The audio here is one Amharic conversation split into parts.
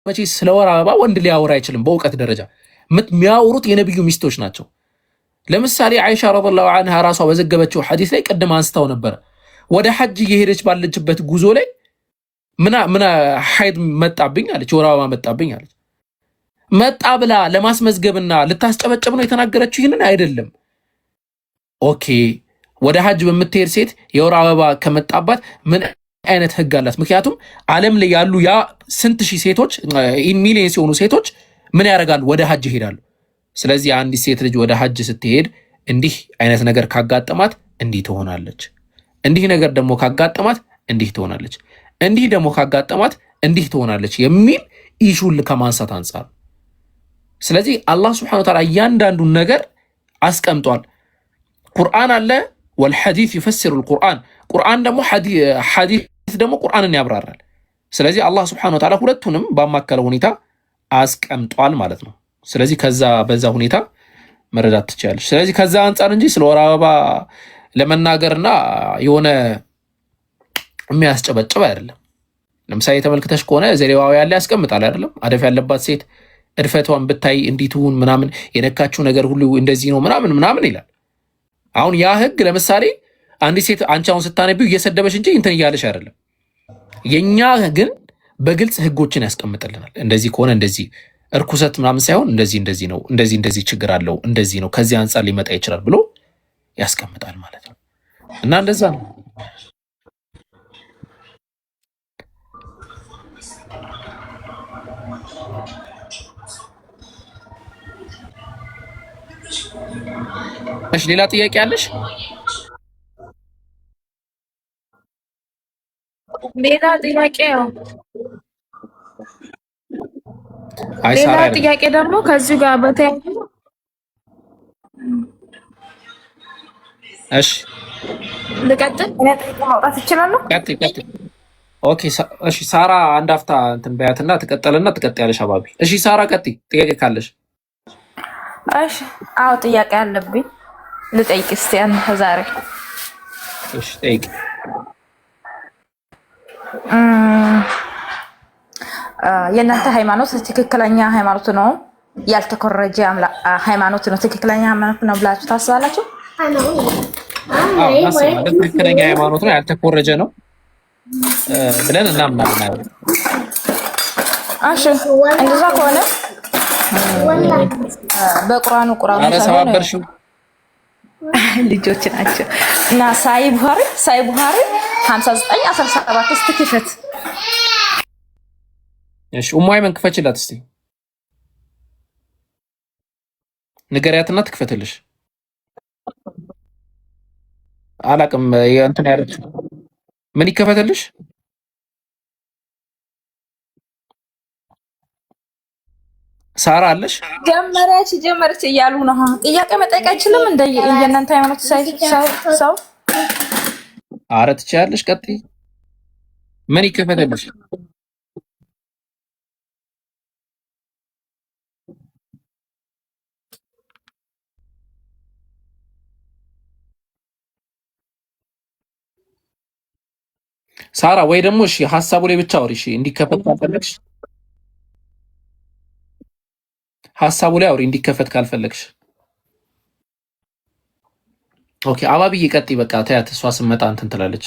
መቼ ስለ ወር አበባ ወንድ ሊያወራ አይችልም። በእውቀት ደረጃ የሚያወሩት የነብዩ ሚስቶች ናቸው። ለምሳሌ አይሻ ረዲየላሁ ዐንሃ ራሷ በዘገበችው ሐዲስ ላይ ቅድም አንስተው ነበር። ወደ ሐጅ እየሄደች ባለችበት ጉዞ ላይ ምን ሐይድ መጣብኝ አለች፣ ወር አበባ መጣብኝ አለች። መጣ ብላ ለማስመዝገብና ልታስጨበጨብ ነው የተናገረችው? ይህንን አይደለም። ኦኬ ወደ ሐጅ በምትሄድ ሴት የወር አበባ ከመጣባት ምን አይነት ህግ አላት? ምክንያቱም ዓለም ላይ ያሉ ያ ስንት ሺህ ሴቶች ሚሊዮን ሲሆኑ ሴቶች ምን ያደርጋሉ? ወደ ሐጅ ይሄዳሉ። ስለዚህ አንዲት ሴት ልጅ ወደ ሐጅ ስትሄድ እንዲህ አይነት ነገር ካጋጠማት እንዲህ ትሆናለች፣ እንዲህ ነገር ደግሞ ካጋጠማት እንዲህ ትሆናለች፣ እንዲህ ደግሞ ካጋጠማት እንዲህ ትሆናለች የሚል ኢሹን ከማንሳት አንጻር። ስለዚህ አላህ ሱብሓነሁ ወተዓላ እያንዳንዱን ነገር አስቀምጧል። ቁርአን አለ፣ ወልሐዲስ ይፈስሩ ልቁርአን፣ ቁርአን ደግሞ ሐዲስ ደግሞ ቁርአንን ያብራራል። ስለዚህ አላህ ሱብሓነሁ ወተዓላ ሁለቱንም ባማከለ ሁኔታ አስቀምጧል ማለት ነው። ስለዚህ በዛ ሁኔታ መረዳት ትችላለች። ስለዚህ ከዛ አንጻር እንጂ ስለ ወር አበባ ለመናገርና የሆነ የሚያስጨበጭብ አይደለም። ለምሳሌ ተመልክተሽ ከሆነ ዘሌዋውያን ላይ ያስቀምጣል አይደለም? አደፍ ያለባት ሴት እድፈቷን ብታይ እንዲትሁን ምናምን የነካችው ነገር ሁሉ እንደዚህ ነው ምናምን ይላል። አሁን ያ ህግ ለምሳሌ አንዲት ሴት አንቺ አሁን ስታነቢው እየሰደበሽ እንጂ እንትን እያለሽ አይደለም። የኛ ግን በግልጽ ህጎችን ያስቀምጥልናል። እንደዚህ ከሆነ እንደዚህ እርኩሰት ምናምን ሳይሆን እንደዚህ ነው፣ እንደዚህ ችግር አለው፣ እንደዚህ ነው፣ ከዚህ አንጻር ሊመጣ ይችላል ብሎ ያስቀምጣል ማለት ነው። እና እንደዛ ነው። እሺ ሌላ ጥያቄ አለሽ? ሌላ ጥያቄ ሌላ ጥያቄ ደግሞ ከዚህ ጋር በተያያዘ እሺ ልቀጥል? ማውጣት እችላለሁ? ቀጥይ። ኦኬ እሺ ሳራ አንድ አፍታ እንትን በያትና ትቀጥያለሽ አባቢ። እሺ ሳራ ቀጥይ፣ ጥያቄ ካለሽ። እሺ አዎ ጥያቄ አለብኝ ልጠይቅ እስቲ አንተ ዛሬ። እሺ ጠይቅ። የእናንተ ሃይማኖት ትክክለኛ ሃይማኖት ነው? ያልተኮረጀ ሃይማኖት ነው? ትክክለኛ ሃይማኖት ነው ብላችሁ ታስባላችሁ? ትክክለኛ ሃይማኖት ነው፣ ያልተኮረጀ ነው ብለን እናምናለን። እሺ እንደዛ ከሆነ በቁርአኑ ሰባበርሽው ልጆች ናቸው እና ሳይ ቡሃሪ 59:17 እስቲ ክፈት። እሺ ኡማይመን ክፈችላት እስቲ ንገሪያትና ትክፈትልሽ። አላቅም እንትን ያለች ምን ይከፈትልሽ? ሳራ አለሽ? ጀመረች እያሉ ነው። ጥያቄ መጠየቅ አይችልም እንደ የእናንተ ሃይማኖት ሰው? ኧረ ትችያለሽ። ቀጥይ። ምን ይከፈትልሽ? ሳራ ወይ ደግሞ እሺ ሀሳቡ ላይ ብቻ አውሪ። እሺ እንዲከፈት ካልፈለግሽ ሀሳቡ ላይ አውሪ፣ እንዲከፈት ካልፈለግሽ። ኦኬ አባብዬ ቀጥይ። በቃ ተያት፣ እሷ ስመጣ እንትን ትላለች።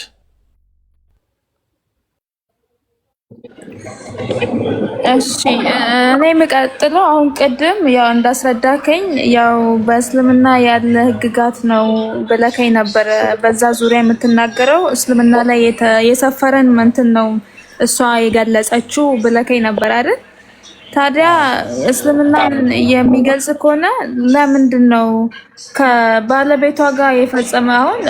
እሺ እኔ የምቀጥለው አሁን ቅድም ያው እንዳስረዳከኝ ያው በእስልምና ያለ ህግጋት ነው ብለከኝ ነበር። በዛ ዙሪያ የምትናገረው እስልምና ላይ የሰፈረን እንትን ነው እሷ የገለጸችው ብለከኝ ነበር አይደል? ታዲያ እስልምናን የሚገልጽ ከሆነ ለምንድን ነው ከባለቤቷ ጋር የፈጸመ? አሁን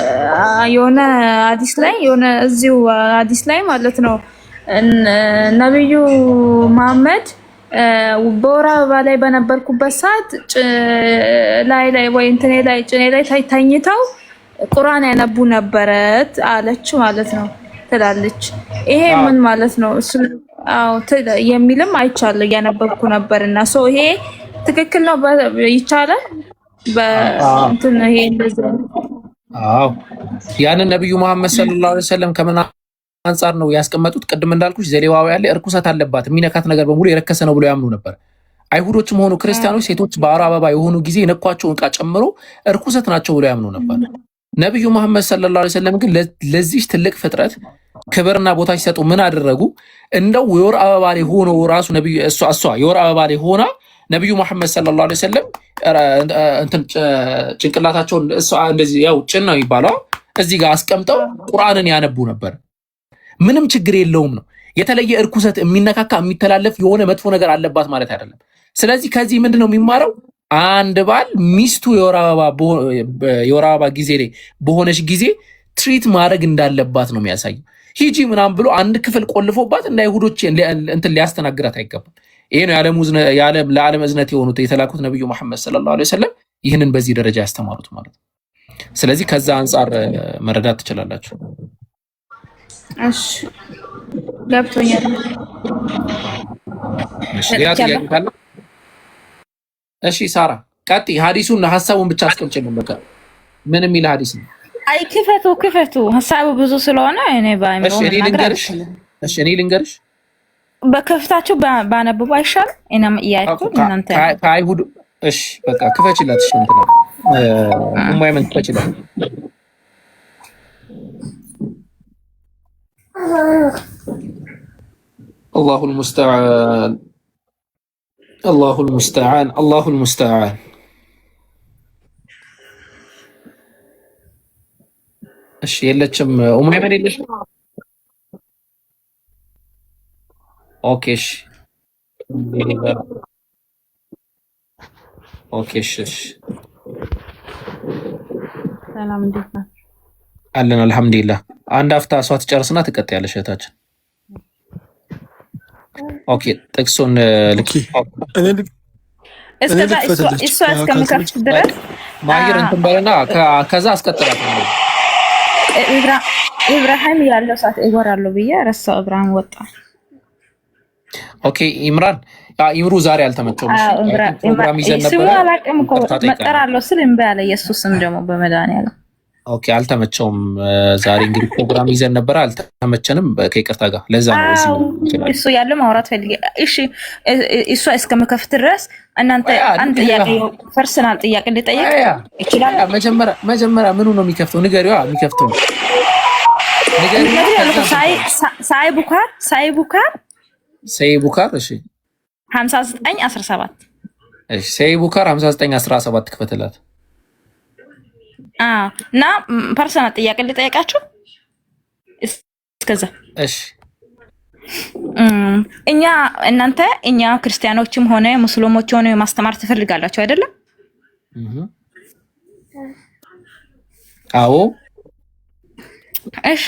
የሆነ ሐዲስ ላይ የሆነ እዚሁ ሐዲስ ላይ ማለት ነው ነብዩ መሐመድ በወር አበባ ላይ በነበርኩበት ሰዓት ላይ ወይ እንትኔ ላይ ጭኔ ላይ ተኝተው ቁርአን ያነቡ ነበረት አለች ማለት ነው ትላለች። ይሄ ምን ማለት ነው? እሱ አዎ የሚልም አይቻለሁ እያነበብኩ ነበርና ሶ ይሄ ትክክል ነው? ይቻላል በእንትን ይሄ እንደዚህ? አዎ ያንን ነብዩ መሐመድ ሰለላሁ ዐለይሂ ወሰለም አንጻር ነው ያስቀመጡት። ቅድም እንዳልኩሽ ዘሌዋውያን ላይ እርኩሰት አለባት የሚነካት ነገር በሙሉ የረከሰ ነው ብለው ያምኑ ነበር። አይሁዶችም ሆኑ ክርስቲያኖች ሴቶች በወር አበባ የሆኑ ጊዜ የነኳቸውን ዕቃ ጨምሮ እርኩሰት ናቸው ብለው ያምኑ ነበር። ነቢዩ መሐመድ ሰለላሁ ዐለይሂ ወሰለም ግን ለዚህ ትልቅ ፍጥረት ክብርና ቦታ ሲሰጡ ምን አደረጉ? እንደው የወር አበባ ላይ ሆኖ ራሱ ነብዩ እሷ የወር አበባ ላይ ሆና ነብዩ መሐመድ ሰለላሁ ዐለይሂ ወሰለም እንትን ጭንቅላታቸውን እሷ እንደዚህ ያው ጭን ነው የሚባለው እዚህ ጋር አስቀምጠው ቁርአንን ያነቡ ነበር። ምንም ችግር የለውም ነው። የተለየ እርኩሰት የሚነካካ የሚተላለፍ የሆነ መጥፎ ነገር አለባት ማለት አይደለም። ስለዚህ ከዚህ ምንድነው የሚማረው? አንድ ባል ሚስቱ የወር አበባ ጊዜ ላይ በሆነች ጊዜ ትሪት ማድረግ እንዳለባት ነው የሚያሳየው። ሂጂ ምናምን ብሎ አንድ ክፍል ቆልፎባት እንደ አይሁዶች እንትን ሊያስተናግራት አይገባም። ይሄ ነው ለዓለም እዝነት የሆኑት የተላኩት ነብዩ መሐመድ ሰለላሁ ዐለይሂ ወሰለም ይህንን በዚህ ደረጃ ያስተማሩት ማለት ነው። ስለዚህ ከዛ አንጻር መረዳት ትችላላችሁ። እሺ ገብቶኛል። እሺ ሳራ ቀጥይ። ሐዲሱን ሐሳቡን ብቻ አስቀምጪልን። በቃ ምን የሚል ሐዲስ ነው? አይ ክፈቱ ሐሳቡ ብዙ ስለሆነ እኔ ባይመው እኔ ልንገርሽ በከፍታችሁ ባነብቡ አይሻል? እኔም እያይኩ እናንተ ከአይሁድ እሺ በቃ ክፈችላት። እሺ እንትን ኡማይመን ክፈችላት። አላሁል ሙስተዓን አላሁል ሙስተዓን። እሺ የለችም ኡማይመን የለችም። ኦኬ እሺ ሰላም እንዴት ናችሁ? አለን አልሐምዱሊላህ። አንድ አፍታ እሷ ትጨርስና ትቀጥያለሽ እህታችን። ኦኬ ጥቅሱን ልክ እሷ እስከምከፍት ድረስ ማየር እንትን በለና ከዛ አስቀጥላት። ኢብራሂም ያለው ሰዓት እወራለሁ ብዬ ረሳው። ኢብራሂም ወጣ። ኦኬ ኢምራን ኢምሩ ዛሬ አልተመቸውም። ፕሮግራም ይዘን ነበር። ስሙ አላውቅም እኮ መጠራለሁ ስል እምቢ አለ። ኢየሱስም ደግሞ በመድኃኒዓለም ኦኬ አልተመቸውም። ዛሬ እንግዲህ ፕሮግራም ይዘን ነበር፣ አልተመቸንም ከይቅርታ ጋር። ለዛ ነው እሱ ያለው ማውራት ፈልጌ። እሺ እሷ እስከምከፍት ድረስ እናንተ አንድ ጥያቄ ፐርሰናል ጥያቄ ልጠይቅ ይችላል? መጀመሪያ ምኑ ነው የሚከፍተው? ንገሪዋ። የሚከፍተው ሳይ ቡካር እሺ 59:17 እሺ ሳይ ቡካር 59:17 ክፈትላት። እና ፐርሰናል ጥያቄ ልጠይቃችሁ እስከዛ። እሺ እኛ ክርስቲያኖችም ሆነ ሙስሊሞች ሆነ ማስተማር ትፈልጋላችሁ አይደለም? አዎ። እሺ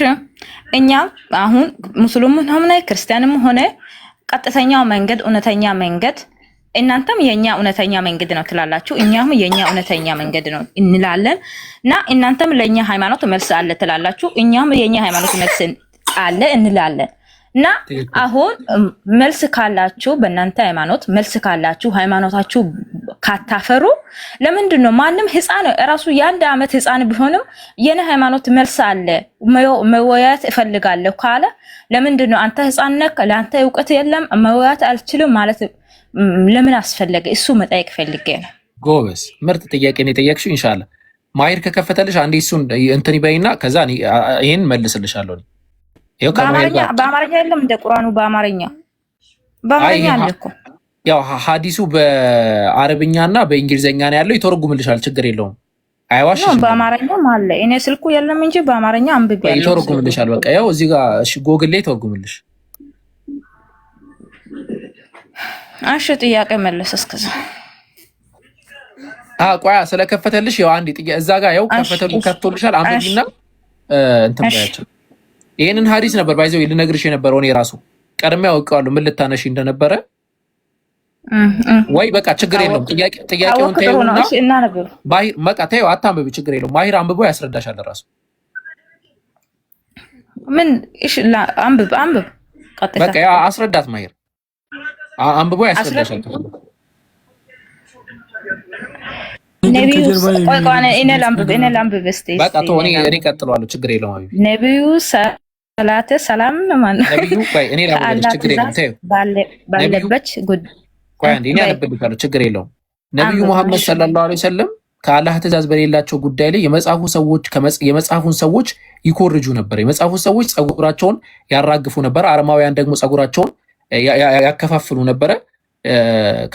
እኛ አሁን ሙስሊምም ሆነ ክርስቲያንም ሆነ ቀጥተኛው መንገድ እውነተኛ መንገድ እናንተም የኛ እውነተኛ መንገድ ነው ትላላችሁ፣ እኛም የኛ እውነተኛ መንገድ ነው እንላለን። እና እናንተም ለኛ ሃይማኖት መልስ አለ ትላላችሁ፣ እኛም የኛ ሃይማኖት መልስ አለ እንላለን። እና አሁን መልስ ካላችሁ በእናንተ ሃይማኖት መልስ ካላችሁ ሃይማኖታችሁ ካታፈሩ ለምንድን ነው ማንም ህፃን ራሱ የአንድ ዓመት ህፃን ቢሆንም የኔ ሃይማኖት መልስ አለ መወያየት እፈልጋለሁ ካለ ለምንድን ነው አንተ ህፃን ነህ ለአንተ እውቀት የለም መወያየት አልችልም ማለት ለምን አስፈለገ? እሱ መጠየቅ ፈልጌ ነው። ጎበዝ ምርጥ ጥያቄ ነው የጠየቅሽው። ኢንሻአላህ ማይር ከከፈተልሽ አንዴ እሱን እንትን ይበይና ከዛ ይሄን መልስልሻለሁ። በአማርኛ የለም እንደ ቁርአኑ በአማርኛ አለ እኮ። ያው ሐዲሱ በአረብኛና በእንግሊዘኛ ነው ያለው። ይተረጉምልሻል፣ ችግር የለውም። አይዋሽም። በአማርኛም አለ። እኔ ስልኩ የለም እንጂ በአማርኛ አንብቤያለሁ። ይተረጉምልሻል። በቃ ያው እዚህ ጋር እሺ፣ ጎግል ላይ ይተረጉምልሽ። እሺ ጥያቄ መለስ እስከዛ። ቆያ ስለከፈተልሽ ያው አንዴ ጥያቄ እዛ ጋር ያው ከፍቶልሻል። አንብቢና እንትን ባያቸው። ይሄንን ሐዲስ ነበር ባይዘው ልነግርሽ የነበረው እኔ ራሱ ቀድሜ ያውቀዋለሁ ምን ልታነሺ እንደነበረ። ወይ በቃ ችግር የለውም። ጥያቄውን ተይውና ባሂር በቃ ተይው፣ አታንብቢ፣ ችግር የለውም። ማሂር አንብቦ ያስረዳሻል ራሱ። ምን እሺ አንብብ ቀጥታ በቃ አስረዳት ማሂር አንብቦ ያስረዳሻል። ነብዩ ቆይቋነ እኔ ላምብብ እስቲ በቃ ተው፣ እኔ ቀጥለዋለሁ፣ ችግር የለውም። ነብዩ ሰላተ ሰላም ማን ነብዩ ቆይ እኔ ላበልሽ ችግር የለም ተይው ባለበት ጉድ ቆይ አንዴ እኔ አነብልሻለሁ ችግር የለውም ነብዩ መሐመድ ሰለላሁ ዐለይሂ ወሰለም ከአላህ ትእዛዝ በሌላቸው ጉዳይ ላይ የመጽሐፉን ሰዎች ይኮርጁ ነበር። የመጽሐፉ ሰዎች ጸጉራቸውን ያራግፉ ነበር። አረማውያን ደግሞ ጸጉራቸውን ያከፋፍሉ ነበረ።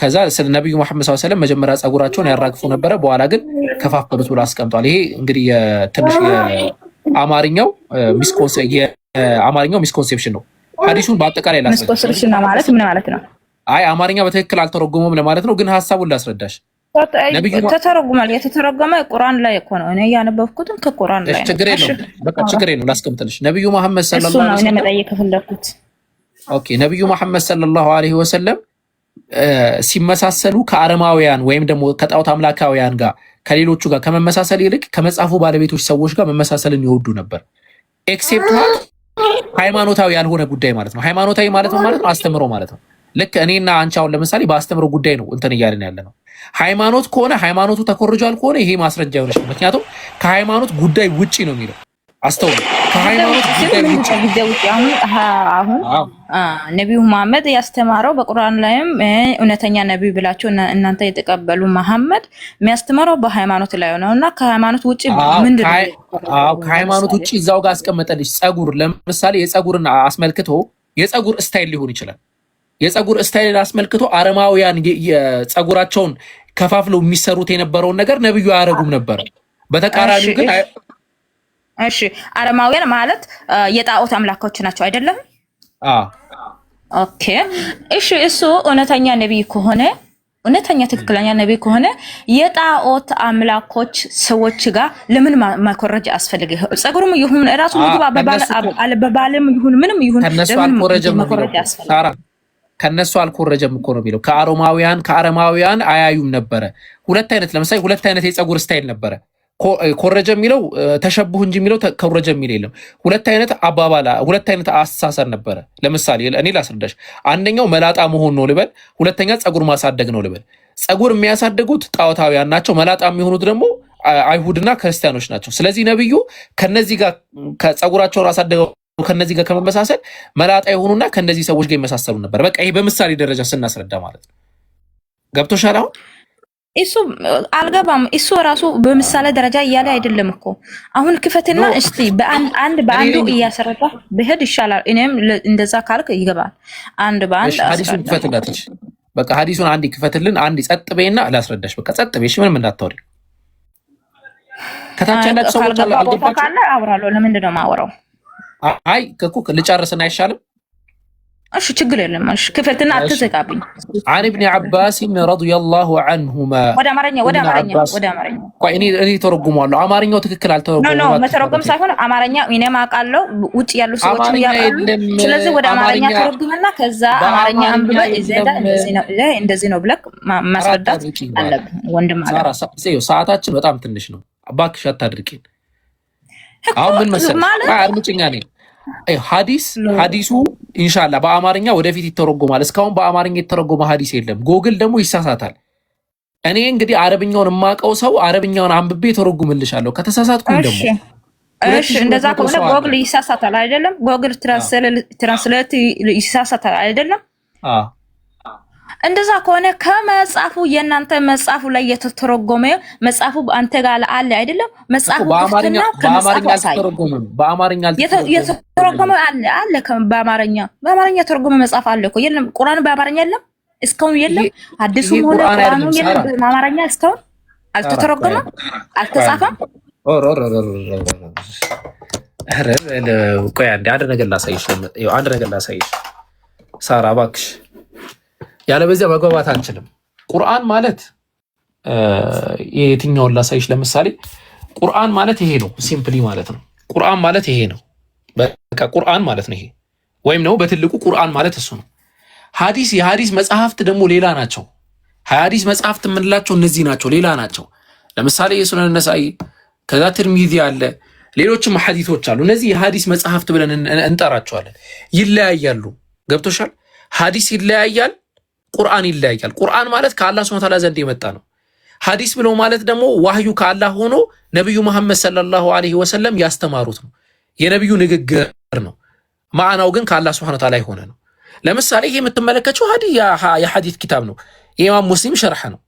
ከዛ ስለ ነብዩ መሐመድ ሰለላሁ ዐለይሂ ወሰለም መጀመሪያ ጸጉራቸውን ያራግፉ ነበረ፣ በኋላ ግን ከፋፈሉት ብሎ አስቀምጧል። ይሄ እንግዲህ ትንሽ የአማርኛው ሚስኮንሴፕሽን ነው። ሐዲሱን በአጠቃላይ ላስረዳሽ። ሚስኮንሴፕሽን ማለት ምን ማለት ነው? አይ አማርኛ በትክክል አልተረጎመም ለማለት ነው፣ ግን ሐሳቡን ላስረዳሽ። ተተረጉማል። የተተረጎመ ቁርአን ላይ እኮ ነው። እኔ ያነበብኩትም ከቁርአን ላይ ነው። ችግር የለውም፣ በቃ ችግር የለውም። ላስቀምጥልሽ። ነብዩ መሐመድ ሰለላሁ ዐለይሂ ወሰለም መጠየቅ ፈለኩት። ኦኬ፣ ነብዩ መሐመድ ሰለላሁ ዐለይሂ ወሰለም ሲመሳሰሉ ከአረማውያን ወይም ደግሞ ከጣዖት አምላካውያን ጋር ከሌሎቹ ጋር ከመመሳሰል ይልቅ ከመጽሐፉ ባለቤቶች ሰዎች ጋር መመሳሰልን ይወዱ ነበር። ኤክሴፕት ሃይማኖታዊ ያልሆነ ጉዳይ ማለት ነው። ሃይማኖታዊ ማለት ነው አስተምሮ ማለት ነው። ልክ እኔና አንቺ አሁን ለምሳሌ በአስተምሮ ጉዳይ ነው እንትን እያልን ያለ ነው። ሃይማኖት ከሆነ ሃይማኖቱ ተኮርጇል ከሆነ ይሄ ማስረጃ ይሆነሽ። ምክንያቱም ከሃይማኖት ጉዳይ ውጪ ነው የሚለው አስተውሉ። ከሃይማኖት ጉዳይ ውጪ አሁን ነብዩ መሐመድ ያስተማረው በቁርአን ላይም እውነተኛ ነብይ ብላችሁ እናንተ የተቀበሉ መሐመድ የሚያስተምረው በሃይማኖት ላይ ነውና ከሃይማኖት ውጪ ምንድነው? ከሃይማኖት ውጪ እዛው ጋር አስቀመጠልሽ። ጸጉር ለምሳሌ የጸጉርን አስመልክቶ የጸጉር ስታይል ሊሆን ይችላል። የጸጉር ስታይል አስመልክቶ አረማውያን የጸጉራቸውን ከፋፍለው የሚሰሩት የነበረውን ነገር ነብዩ አያረጉም ነበር። በተቃራኒው ግን እሺ አረማውያን ማለት የጣዖት አምላኮች ናቸው አይደለም? ኦኬ እሺ እሱ እውነተኛ ነብይ ከሆነ እውነተኛ ትክክለኛ ነብይ ከሆነ የጣዖት አምላኮች ሰዎች ጋር ለምን ማኮረጅ አስፈልገ? ጸጉሩም ይሁን ራሱ ምግብ አበባልም ይሁን ምንም ይሁን ከነሱ አልኮረጀም እኮ ነው የሚለው። ከአረማውያን አያዩም ነበረ። ሁለት አይነት ለምሳሌ ሁለት አይነት የጸጉር ስታይል ነበረ። ኮረጀ የሚለው ተሸብሁ እንጂ የሚለው ኮረጀ የሚል የለም። ሁለት አይነት አባባላ ሁለት አይነት አስተሳሰር ነበረ። ለምሳሌ እኔ ላስረዳሽ። አንደኛው መላጣ መሆን ነው ልበል፣ ሁለተኛ ጸጉር ማሳደግ ነው ልበል። ጸጉር የሚያሳድጉት ጣዖታውያን ናቸው። መላጣ የሚሆኑት ደግሞ አይሁድና ክርስቲያኖች ናቸው። ስለዚህ ነብዩ ከነዚህ ጋር ከጸጉራቸውን አሳደገው ከነዚህ ጋር ከመመሳሰል መላጣ የሆኑና ከነዚህ ሰዎች ጋር ይመሳሰሉ ነበር። በቃ ይሄ በምሳሌ ደረጃ ስናስረዳ ማለት ነው። ገብቶሻል? አሁን እሱ አልገባም። እሱ ራሱ በምሳሌ ደረጃ እያለ አይደለም እኮ። አሁን ክፈትና እስቲ በአንዱ እያስረዳ ብሄድ ይሻላል። እኔም እንደዛ ካልክ ይገባል። አንድ በአንድ ሐዲሱን ክፈትላትሽ። በቃ ሐዲሱን አንድ ክፈትልን። አንድ ጸጥ በይና ላስረዳሽ። በቃ ጸጥ በይሽ፣ ምንም እንዳታወሪ። ከታች ያላችሁ ሰዎች አልገባችሁ አውራለሁ። ለምንድን ነው የማወራው? አይ ከኩክ ልጨርስና አይሻልም? እሺ ችግር የለም። እሺ ክፈትና አትዘጋብኝ። عن ابن عباس رضي الله عنهما ወደ አማርኛ ቆይ እኔ ተረጉማለሁ። አማርኛው ትክክል አልተረጎመም። ኖ መተረጎም ሳይሆን አማርኛ እኔም አውቃለሁ፣ ውጭ ያሉ ሰዎች ያውቃሉ። ስለዚህ ወደ አማርኛ ተረጉምና ከዛ አማርኛ አንብበ እንደዚህ ነው ብለህ ማስረዳት አለብህ ወንድም ማለት ነው። ሰዓታችን በጣም ትንሽ ነው። እባክሽ አታድርቂን። አሁን ምን መሰለሽ አርምጭኛ ነኝ። ሐዲሱ ኢንሻአላህ በአማርኛ ወደፊት ይተረጎማል። እስካሁን በአማርኛ የተረጎመ ሐዲስ የለም። ጎግል ደግሞ ይሳሳታል። እኔ እንግዲህ አረብኛውን የማውቀው ሰው አረብኛውን አንብቤ ተረጉምልሻለሁ። ከተሳሳትኩኝ ደግሞ እሺ እንደዛ ከሆነ ጎግል ይሳሳታል አይደለም? ጎግል ትራንስሌት ይሳሳታል አይደለም? እንደዛ ከሆነ ከመጽሐፉ የእናንተ መጽሐፉ ላይ የተተረጎመ መጽሐፉ አንተ ጋር አለ አይደለም? መጽሐፉ በአማርኛ አልተተረጎመም። በአማርኛ የተተረጎመ አለ በአማርኛ የተተረጎመ መጽሐፍ አለ እኮ። የለም ቁርአን በአማርኛ የለም እስካሁን የለም። አዲሱም ሆነ ቁርአኑ የለም በአማርኛ እስካሁን አልተተረጎመም፣ አልተጻፈም። ቆይ አንድ ነገር ላሳይሽ ሳራ እባክሽ። ያለበዚያ መግባባት አንችልም። ቁርአን ማለት የትኛውን ላሳይሽ? ለምሳሌ ቁርአን ማለት ይሄ ነው። ሲምፕሊ ማለት ነው። ቁርአን ማለት ይሄ ነው። በቃ ቁርአን ማለት ነው ይሄ። ወይም ነው በትልቁ ቁርአን ማለት እሱ ነው። የሐዲስ መጽሐፍት ደግሞ ሌላ ናቸው። ሐዲስ መጽሐፍት የምንላቸው እነዚህ ናቸው፣ ሌላ ናቸው። ለምሳሌ የሱነን ነሳኢ፣ ከዛ ትርሚዚ አለ፣ ሌሎችም ሐዲሶች አሉ። እነዚህ የሐዲስ መጽሐፍት ብለን እንጠራቸዋለን። ይለያያሉ። ገብቶሻል? ሐዲስ ይለያያል፣ ቁርአን ይለያያል። ቁርአን ማለት ከአላህ ሱብሓነሁ ወተዓላ ዘንድ የመጣ ነው። ሐዲስ ብለው ማለት ደግሞ ዋህዩ ከአላህ ሆኖ ነብዩ መሐመድ ሰለላሁ ዐለይሂ ወሰለም ያስተማሩት ነው። የነብዩ ንግግር ነው። ማዕናው ግን ከአላህ ሱብሓነሁ ወተዓላ የሆነ ነው። ለምሳሌ ይሄ የምትመለከተው የሐዲስ ኪታብ ነው፣ የኢማም ሙስሊም ሸርሕ ነው።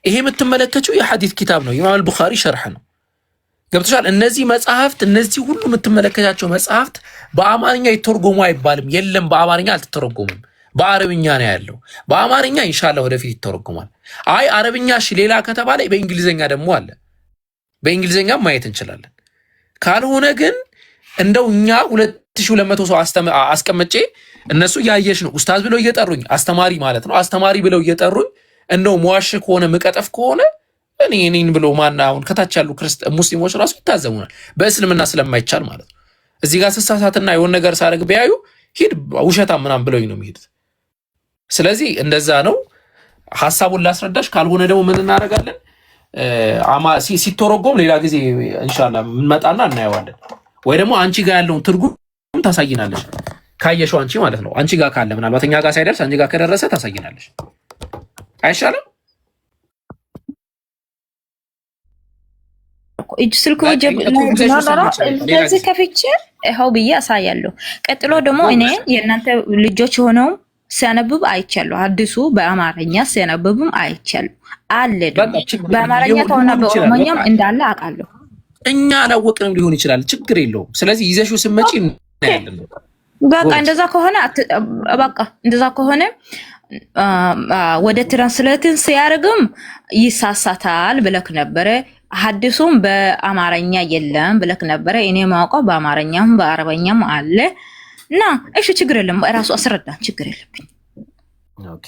ይሄ የምትመለከተው የሐዲስ ኪታብ ነው፣ የኢማም አልቡኻሪ ሸርሕ ነው። ገብቶሻል? እነዚህ መጽሐፍት እነዚህ ሁሉ የምትመለከታቸው መጽሐፍት በአማርኛ ይተርጎሙ አይባልም። የለም በአማርኛ አልተተረጎሙም፣ በአረብኛ ነው ያለው። በአማርኛ ኢንሻአላህ ወደፊት ይተረጎማል። አይ አረብኛ እሺ ሌላ ከተባለ በእንግሊዘኛ ደግሞ አለ፣ በእንግሊዘኛ ማየት እንችላለን። ካልሆነ ግን እንደው እኛ 2200 ሰው አስቀምጬ እነሱ ያየሽ ነው ኡስታዝ ብለው እየጠሩኝ አስተማሪ ማለት ነው አስተማሪ ብለው እየጠሩኝ እንደው መዋሽ ከሆነ ምቀጠፍ ከሆነ እኔን ብሎ ማና አሁን ከታች ያሉ ሙስሊሞች ራሱ ይታዘቡናል። በእስልምና ስለማይቻል ማለት ነው። እዚህ ጋር ስሳሳትና የሆነ ነገር ሳደርግ ቢያዩ ሂድ ውሸታም ምናምን ብለውኝ ነው የሚሄዱት። ስለዚህ እንደዛ ነው። ሐሳቡን ላስረዳሽ። ካልሆነ ደግሞ ምን እናደርጋለን? ሲተረጎም ሌላ ጊዜ ኢንሻአላህ እንመጣና እናየዋለን። ወይ ደግሞ አንቺ ጋር ያለውን ትርጉም ታሳይናለሽ፣ ካየሽው አንቺ ማለት ነው። አንቺ ጋር ካለ ምናልባት እኛ ጋር ሳይደርስ አንቺ ጋር ከደረሰ ታሳይናለሽ። አይሻልም? እጅ ስልኩ እንደዚህ ከፍቼ ይኸው ብዬ አሳያለሁ። ቀጥሎ ደግሞ እኔ የእናንተ ልጆች ሆነው ሲያነብብ አይቻለሁ። አዲሱ በአማርኛ ሲያነብብም አይቻለሁ አለ። ደግሞ በአማርኛ ተሆነ በኦሮሞኛም እንዳለ አውቃለሁ። እኛ አላወቅንም ሊሆን ይችላል፣ ችግር የለውም። ስለዚህ ይዘሽው ስመጪ እናያለን። በቃ እንደዛ ከሆነ ወደ ትራንስሌትን ሲያርግም ይሳሳታል ብለክ ነበረ። ሐዲሱም በአማርኛ የለም ብለክ ነበረ። እኔ ማውቀው በአማርኛም በአረበኛም አለ እና እሺ ችግር የለም። ራሱ አስረዳን፣ ችግር የለብኝ። ኦኬ